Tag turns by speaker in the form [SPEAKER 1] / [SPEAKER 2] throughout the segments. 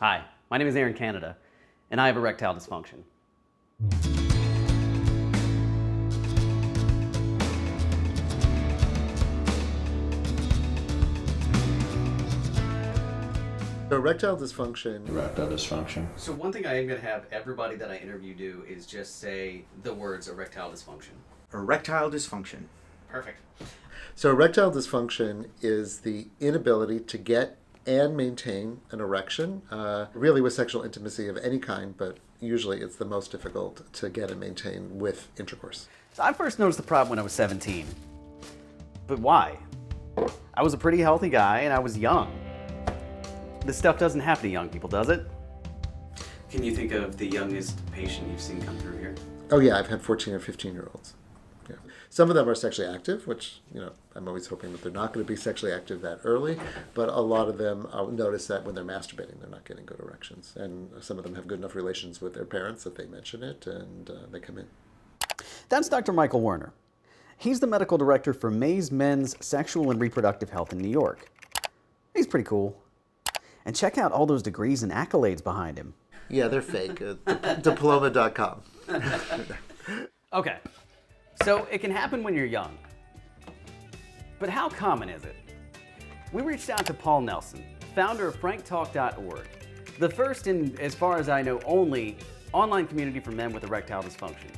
[SPEAKER 1] Hi, my name is Aaron Canada, and I have erectile dysfunction.
[SPEAKER 2] Erectile dysfunction.
[SPEAKER 3] Erectile dysfunction.
[SPEAKER 1] So one thing I am going to have everybody that I interview do is just say the words erectile dysfunction.
[SPEAKER 4] Erectile dysfunction.
[SPEAKER 1] Perfect.
[SPEAKER 2] So erectile dysfunction is the inability to get and maintain an erection, really with sexual intimacy of any kind, but usually it's the most difficult to get and maintain with intercourse.
[SPEAKER 1] So I first noticed the problem when I was 17. But why? I was a pretty healthy guy and I was young. This stuff doesn't happen to young people, does it? Can you think of the youngest patient you've seen come through here?
[SPEAKER 2] Oh yeah, I've had 14 or 15-year-olds. Yeah. Some of them are sexually active, which, I'm always hoping that they're not going to be sexually active that early, but a lot of them, I'll notice that when they're masturbating, they're not getting good erections. And some of them have good enough relations with their parents that they mention it and they come in.
[SPEAKER 1] That's Dr. Michael Werner. He's the medical director for Mays Men's Sexual and Reproductive Health in New York. He's pretty cool. And check out all those degrees and accolades behind him.
[SPEAKER 2] Yeah, they're fake. Diploma.com.
[SPEAKER 1] Okay, so it can happen when you're young. But how common is it? We reached out to Paul Nelson, founder of franktalk.org, the first and, as far as I know, only online community for men with erectile dysfunction.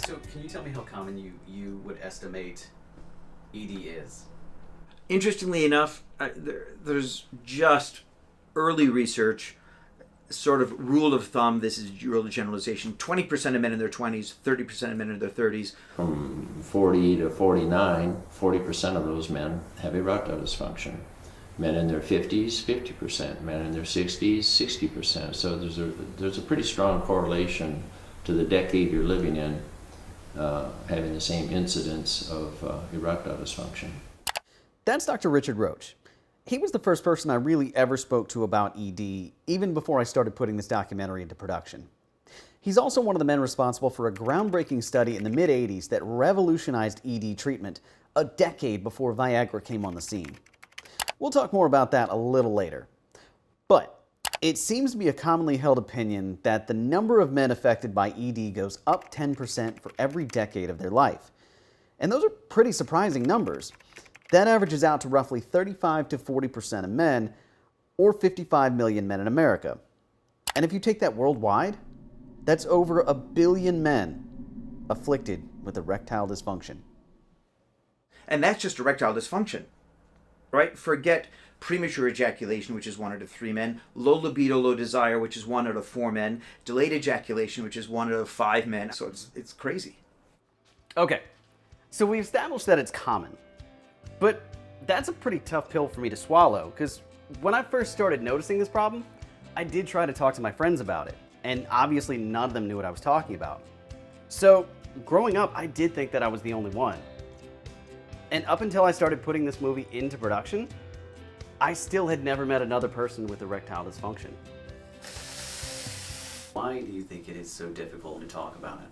[SPEAKER 1] So can you tell me how common you would estimate ED is?
[SPEAKER 4] Interestingly enough, there's just early research, sort of rule of thumb, this is real generalization, 20% of men in their 20s, 30% of men in their 30s.
[SPEAKER 3] From 40 to 49, 40% of those men have erectile dysfunction. Men in their 50s, 50%. Men in their 60s, 60%. So there's a pretty strong correlation to the decade you're living in, having the same incidence of erectile dysfunction.
[SPEAKER 1] That's Dr. Richard Roach. He was the first person I really ever spoke to about ED, even before I started putting this documentary into production. He's also one of the men responsible for a groundbreaking study in the mid-'80s that revolutionized ED treatment a decade before Viagra came on the scene. We'll talk more about that a little later. But it seems to be a commonly held opinion that the number of men affected by ED goes up 10% for every decade of their life. And those are pretty surprising numbers. That averages out to roughly 35 to 40% of men, or 55 million men in America. And if you take that worldwide, that's over 1 billion men afflicted with erectile dysfunction.
[SPEAKER 4] And that's just erectile dysfunction, right? Forget premature ejaculation, which is 1 out of 3 men, low libido, low desire, which is 1 out of 4 men, delayed ejaculation, which is 1 out of 5 men. So it's crazy.
[SPEAKER 1] Okay, so we've established that it's common. But that's a pretty tough pill for me to swallow, because when I first started noticing this problem, I did try to talk to my friends about it, and obviously none of them knew what I was talking about. So growing up, I did think that I was the only one. And up until I started putting this movie into production, I still had never met another person with erectile dysfunction. Why do you think it is so difficult to talk about it?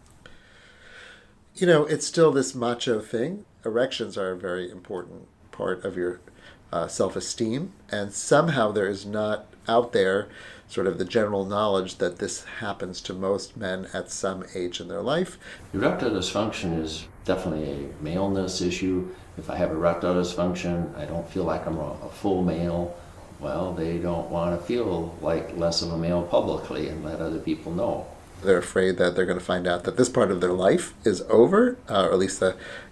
[SPEAKER 2] It's still this macho thing. Erections are a very important part of your self-esteem, and somehow there is not out there sort of the general knowledge that this happens to most men at some age in their life.
[SPEAKER 3] Erectile dysfunction is definitely a maleness issue. If I have erectile dysfunction, I don't feel like I'm a full male. Well, they don't want to feel like less of a male publicly and let other people know.
[SPEAKER 2] They're afraid that they're going to find out that this part of their life is over, or at least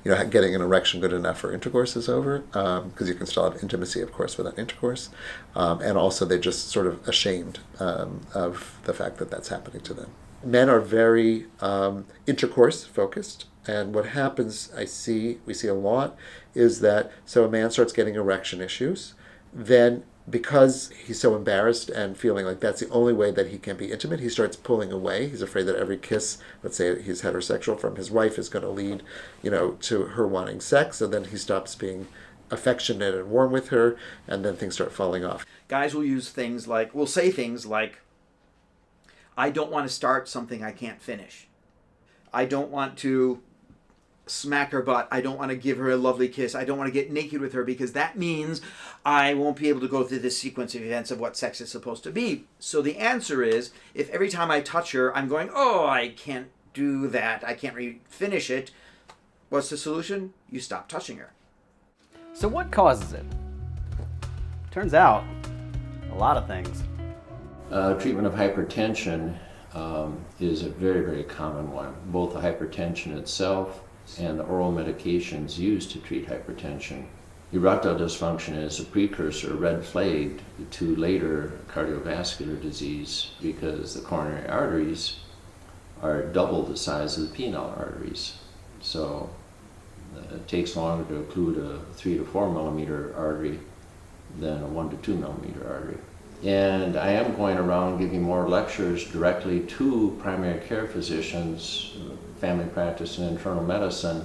[SPEAKER 2] getting an erection good enough for intercourse is over, because you can still have intimacy, of course, without intercourse. And also they're just sort of ashamed of the fact that that's happening to them. Men are very intercourse focused, and what happens, we see a lot, is that so a man starts getting erection issues, then because he's so embarrassed and feeling like that's the only way that he can be intimate, he starts pulling away. He's afraid that every kiss, let's say he's heterosexual, from his wife is going to lead, to her wanting sex, and then he stops being affectionate and warm with her, and then things start falling off.
[SPEAKER 4] Guys will say things like, I don't want to start something I can't finish. I don't want to smack her butt. I don't want to give her a lovely kiss. I don't want to get naked with her because that means I won't be able to go through this sequence of events of what sex is supposed to be. So the answer is, if every time I touch her, I'm going, oh, I can't do that. I can't finish it. What's the solution? You stop touching her.
[SPEAKER 1] So what causes it? Turns out, a lot of things.
[SPEAKER 3] Treatment of hypertension is a very, very common one. Both the hypertension itself and the oral medications used to treat hypertension. Erectile dysfunction is a precursor, red flag, to later cardiovascular disease because the coronary arteries are double the size of the penile arteries. So it takes longer to occlude a 3 to 4 millimeter artery than a 1 to 2 millimeter artery. And I am going around giving more lectures directly to primary care physicians, family practice and internal medicine,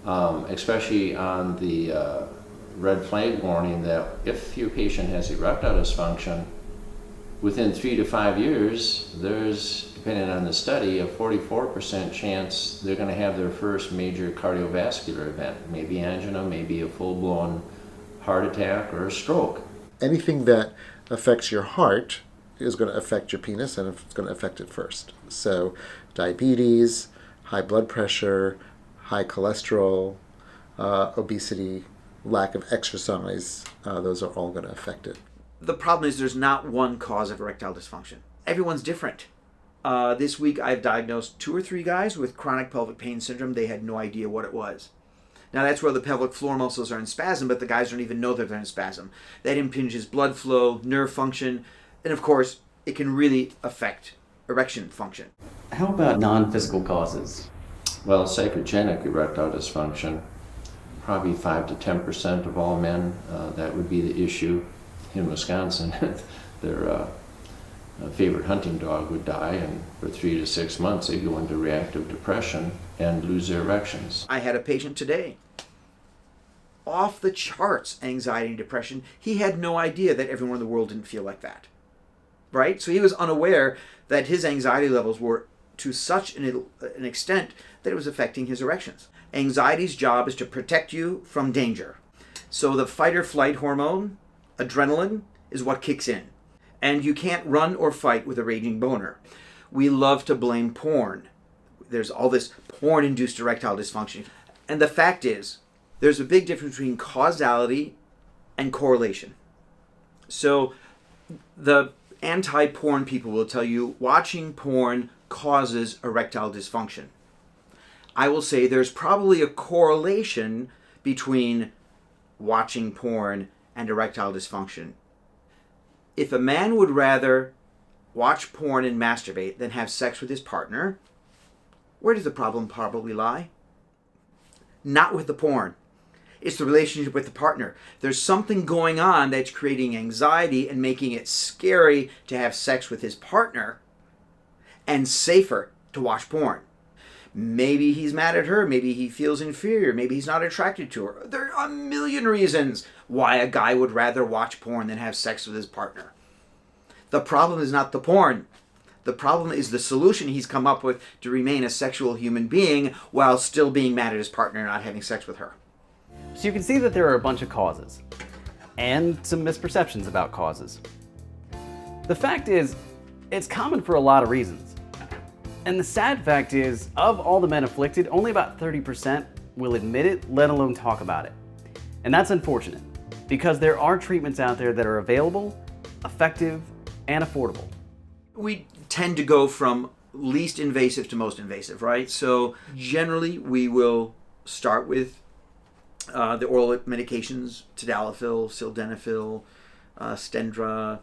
[SPEAKER 3] especially on the red flag warning that if your patient has erectile dysfunction, within 3 to 5 years, there's, depending on the study, a 44% chance they're going to have their first major cardiovascular event, maybe angina, maybe a full-blown heart attack or a stroke.
[SPEAKER 2] Anything that affects your heart is going to affect your penis, and it's going to affect it first. So diabetes, high blood pressure, high cholesterol, obesity, lack of exercise, those are all going to affect it.
[SPEAKER 4] The problem is there's not one cause of erectile dysfunction. Everyone's different. This week I've diagnosed 2 or 3 guys with chronic pelvic pain syndrome. They had no idea what it was. Now that's where the pelvic floor muscles are in spasm, but the guys don't even know that they're in spasm. That impinges blood flow, nerve function, and of course, it can really affect erection function.
[SPEAKER 1] How about non-physical causes?
[SPEAKER 3] Well, psychogenic erectile dysfunction, probably 5 to 10% of all men, that would be the issue. In Wisconsin, their favorite hunting dog would die, and for 3 to 6 months they go into reactive depression and lose their erections.
[SPEAKER 4] I had a patient today, off the charts anxiety and depression. He had no idea that everyone in the world didn't feel like that, right? So he was unaware that his anxiety levels were to such an extent that it was affecting his erections. Anxiety's job is to protect you from danger. So the fight or flight hormone, adrenaline, is what kicks in. And you can't run or fight with a raging boner. We love to blame porn. There's all this porn-induced erectile dysfunction. And the fact is, there's a big difference between causality and correlation. So the anti-porn people will tell you watching porn causes erectile dysfunction. I will say there's probably a correlation between watching porn and erectile dysfunction. If a man would rather watch porn and masturbate than have sex with his partner, where does the problem probably lie? Not with the porn. It's the relationship with the partner. There's something going on that's creating anxiety and making it scary to have sex with his partner and safer to watch porn. Maybe he's mad at her. Maybe he feels inferior. Maybe he's not attracted to her. There are a million reasons why a guy would rather watch porn than have sex with his partner. The problem is not the porn. The problem is the solution he's come up with to remain a sexual human being while still being mad at his partner and not having sex with her.
[SPEAKER 1] So you can see that there are a bunch of causes, and some misperceptions about causes. The fact is, it's common for a lot of reasons. And the sad fact is, of all the men afflicted, only about 30% will admit it, let alone talk about it. And that's unfortunate, because there are treatments out there that are available, effective, and affordable.
[SPEAKER 4] We tend to go from least invasive to most invasive, right? So generally we will start with the oral medications, tadalafil, sildenafil, Stendra,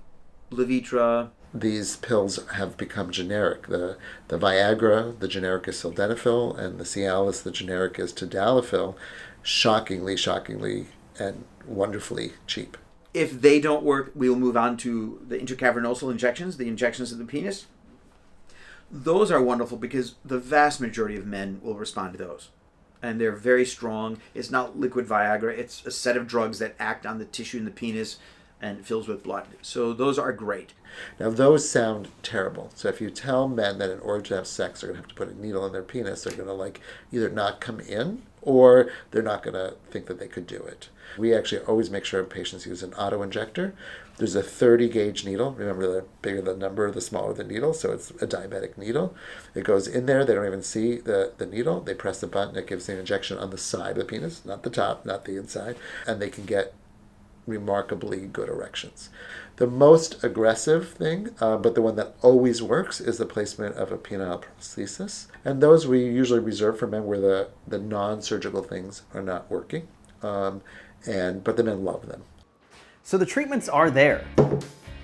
[SPEAKER 4] Levitra.
[SPEAKER 2] These pills have become generic. The Viagra, the generic is sildenafil, and the Cialis, the generic is tadalafil. Shockingly, and wonderfully cheap.
[SPEAKER 4] If they don't work, we will move on to the intracavernosal injections, the injections of the penis. Those are wonderful because the vast majority of men will respond to those. And they're very strong. It's not liquid Viagra. It's a set of drugs that act on the tissue in the penis and fills with blood. So those are great.
[SPEAKER 2] Now, those sound terrible. So if you tell men that in order to have sex, they're going to have to put a needle in their penis, they're going to like either not come in or they're not going to think that they could do it. We actually always make sure patients use an auto-injector. There's a 30 gauge needle. Remember, the bigger the number, the smaller the needle. So it's a diabetic needle. It goes in there. They don't even see the needle. They press the button. It gives the injection on the side of the penis, not the top, not the inside. And they can get remarkably good erections. The most aggressive thing, but the one that always works, is the placement of a penile prosthesis. And those we usually reserve for men where the non-surgical things are not working. But the men love them.
[SPEAKER 1] So the treatments are there.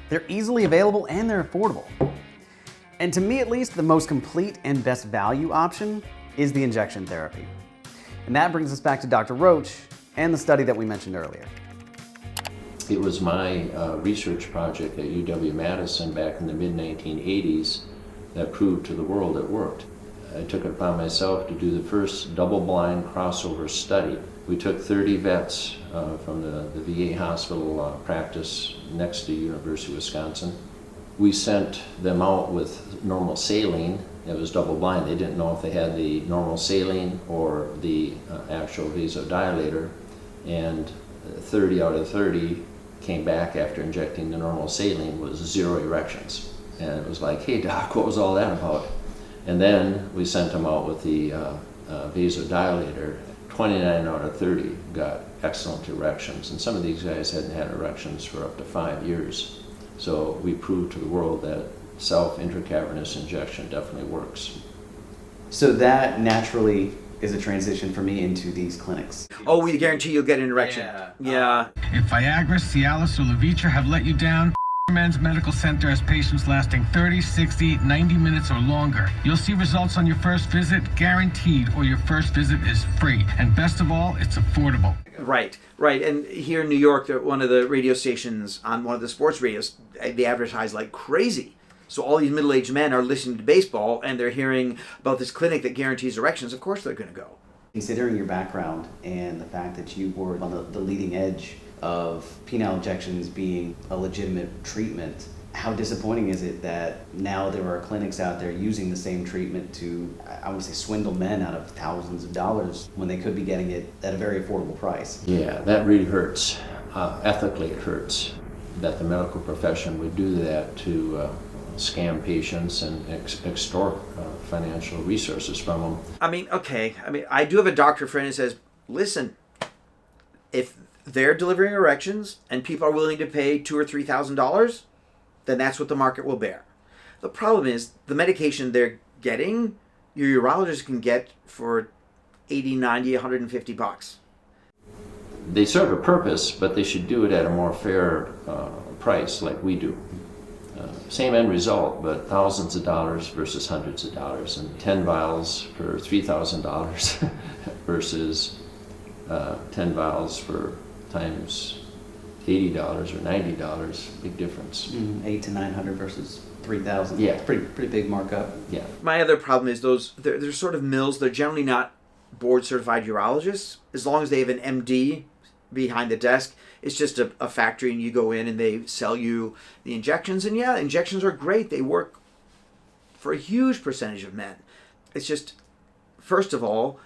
[SPEAKER 1] They're easily available and they're affordable. And to me at least, the most complete and best value option is the injection therapy. And that brings us back to Dr. Roach and the study that we mentioned earlier.
[SPEAKER 3] It was my research project at UW-Madison back in the mid-1980s that proved to the world it worked. I took it upon myself to do the first double-blind crossover study. We took 30 vets from the VA hospital practice next to University of Wisconsin. We sent them out with normal saline. It was double-blind. They didn't know if they had the normal saline or the actual vasodilator. And 30 out of 30 came back after injecting the normal saline with 0 erections. And it was like, hey doc, what was all that about? And then we sent them out with the vasodilator. 29 out of 30 got excellent erections. And some of these guys hadn't had erections for up to 5 years. So we proved to the world that self-intracavernous injection definitely works.
[SPEAKER 1] So that naturally is a transition for me into these clinics.
[SPEAKER 4] Oh, we guarantee you'll get an erection. Yeah.
[SPEAKER 5] If Viagra, Cialis, or Levitra have let you down, Men's Medical Center has patients lasting 30, 60, 90 minutes or longer. You'll see results on your first visit, guaranteed, or your first visit is free. And best of all, it's affordable.
[SPEAKER 4] Right. And here in New York, one of the radio stations on one of the sports radios, they advertise like crazy. So all these middle-aged men are listening to baseball and they're hearing about this clinic that guarantees erections. Of course they're going to go.
[SPEAKER 1] Considering your background and the fact that you were on the leading edge of penile injections being a legitimate treatment, how disappointing is it that now there are clinics out there using the same treatment to, I want to say, swindle men out of thousands of dollars when they could be getting it at a very affordable price?
[SPEAKER 3] Yeah, that really hurts. Ethically, it hurts that the medical profession would do that to scam patients and extort financial resources from them.
[SPEAKER 4] I do have a doctor friend who says, listen, if they're delivering erections and people are willing to pay $2,000 or $3,000, then that's what the market will bear. The problem is the medication they're getting, your urologist can get for $80, $90, $150.
[SPEAKER 3] They serve a purpose, but they should do it at a more fair price like we do. Same end result, but thousands of dollars versus hundreds of dollars, and 10 vials for $3,000 versus 10 vials for times $80 or $90, big difference.
[SPEAKER 1] $800 to $900 versus $3,000.
[SPEAKER 3] Yeah.
[SPEAKER 1] Pretty big markup.
[SPEAKER 3] Yeah.
[SPEAKER 4] My other problem is they're sort of mills. They're generally not board certified urologists. As long as they have an MD behind the desk, it's just a factory and you go in and they sell you the injections. And yeah, injections are great. They work for a huge percentage of men. It's just, first of all,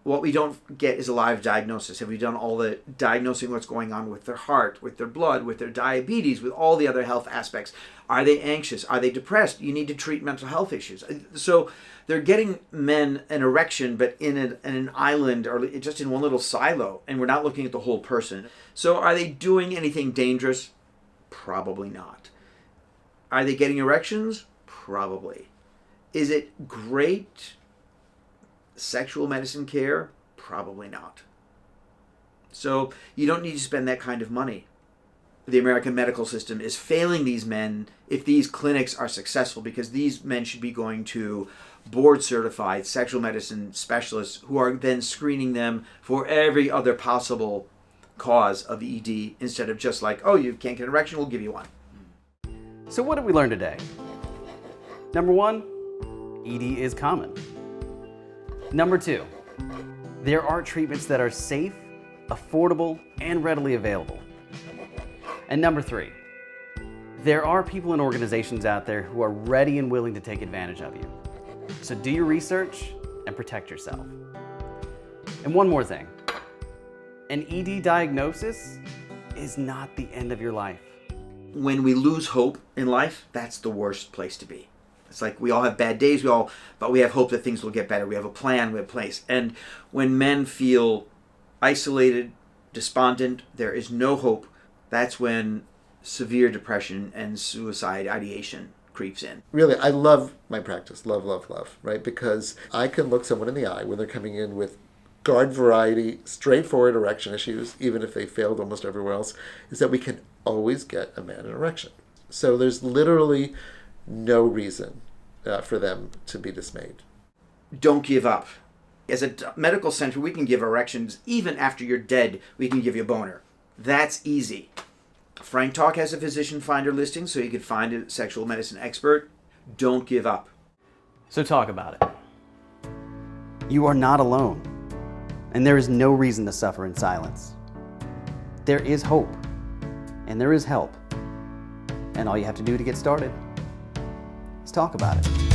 [SPEAKER 4] what we don't get is a live diagnosis. Have we done all the diagnosing what's going on with their heart, with their blood, with their diabetes, with all the other health aspects? Are they anxious? Are they depressed? You need to treat mental health issues. So they're getting men an erection, but in an island or just in one little silo, and we're not looking at the whole person. So are they doing anything dangerous? Probably not. Are they getting erections? Probably. Is it great sexual medicine care? Probably not. So you don't need to spend that kind of money. The American medical system is failing these men if these clinics are successful, because these men should be going to board certified sexual medicine specialists who are then screening them for every other possible cause of ED instead of just like, oh, you can't get an erection, we'll give you one.
[SPEAKER 1] So what did we learn today? Number 1, ED is common. Number 2, there are treatments that are safe, affordable, and readily available. And number 3, there are people and organizations out there who are ready and willing to take advantage of you. So do your research and protect yourself. And one more thing, an ED diagnosis is not the end of your life.
[SPEAKER 4] When we lose hope in life, that's the worst place to be. It's like we all have bad days, but we have hope that things will get better. We have a plan, we have a place. And when men feel isolated, despondent, there is no hope, that's when severe depression and suicide ideation creeps in.
[SPEAKER 2] Really, I love my practice. Love, love, love, right? Because I can look someone in the eye when they're coming in with garden variety, straightforward erection issues, even if they failed almost everywhere else, is that we can always get a man an erection. So there's literally no reason for them to be dismayed.
[SPEAKER 4] Don't give up. As a medical center, we can give erections even after you're dead. We can give you a boner. That's easy. Frank Talk has a physician finder listing, so you can find a sexual medicine expert. Don't give up.
[SPEAKER 1] So talk about it. You are not alone, and there is no reason to suffer in silence. There is hope, and there is help, and all you have to do to get started is talk about it.